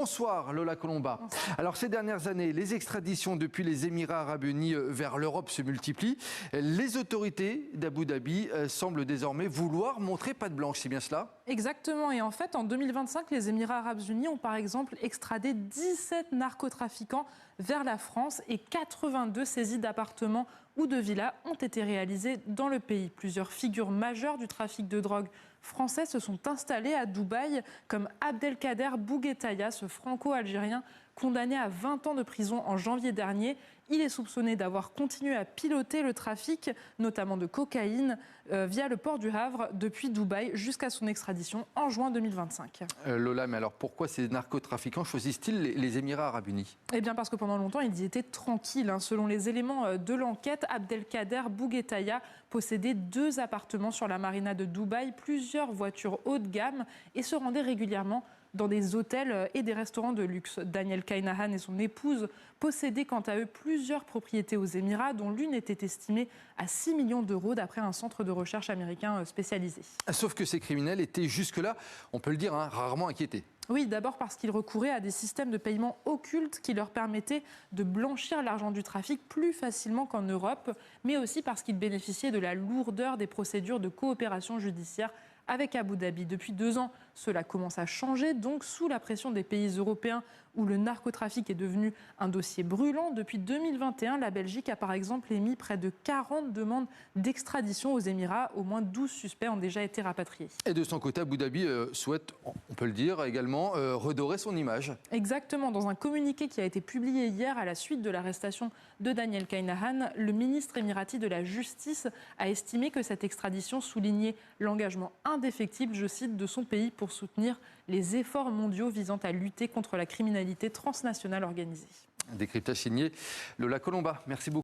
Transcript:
Bonsoir Lola Colomba. Alors ces dernières années, les extraditions depuis les Émirats Arabes Unis vers l'Europe se multiplient. Les autorités d'Abu Dhabi semblent désormais vouloir montrer patte blanche, c'est bien cela ? Exactement. Et en fait, en 2025, les Émirats Arabes Unis ont par exemple extradé 17 narcotrafiquants vers la France et 82 saisies d'appartements ou de villas ont été réalisées dans le pays. Plusieurs figures majeures du trafic de drogue français se sont installées à Dubaï, comme Abdelkader Bouguettaya, ce franco-algérien condamné à 20 ans de prison en janvier dernier. Il est soupçonné d'avoir continué à piloter le trafic, notamment de cocaïne, via le port du Havre depuis Dubaï jusqu'à son extradition en juin 2025. Lola, mais alors pourquoi ces narcotrafiquants choisissent-ils les Émirats Arabes Unis ? Eh bien parce que pendant longtemps, ils y étaient tranquilles. Selon les éléments de l'enquête, Abdelkader Bouguettaya possédait 2 appartements sur la marina de Dubaï, plusieurs voitures haut de gamme et se rendait régulièrement dans des hôtels et des restaurants de luxe. Daniel Kainahan et son épouse possédaient quant à eux plusieurs propriétés aux Émirats, dont l'une était estimée à 6 millions d'euros d'après un centre de recherche américain spécialisé. Sauf que ces criminels étaient jusque-là, on peut le dire, rarement inquiétés. Oui, d'abord parce qu'ils recouraient à des systèmes de paiement occultes qui leur permettaient de blanchir l'argent du trafic plus facilement qu'en Europe, mais aussi parce qu'ils bénéficiaient de la lourdeur des procédures de coopération judiciaire avec Abu Dhabi. Depuis 2 ans, cela commence à changer, donc sous la pression des pays européens où le narcotrafic est devenu un dossier brûlant. Depuis 2021, la Belgique a par exemple émis près de 40 demandes d'extradition aux Émirats. Au moins 12 suspects ont déjà été rapatriés. Et de son côté, Abu Dhabi souhaite, on peut le dire également, redorer son image. Exactement. Dans un communiqué qui a été publié hier à la suite de l'arrestation de Daniel Kainahan, le ministre émirati de la Justice a estimé que cette extradition soulignait l'engagement indéfectible, je cite, de son pays pour soutenir les efforts mondiaux visant à lutter contre la criminalité transnationale organisée. Un décryptage signé Lola Colomba. Merci beaucoup.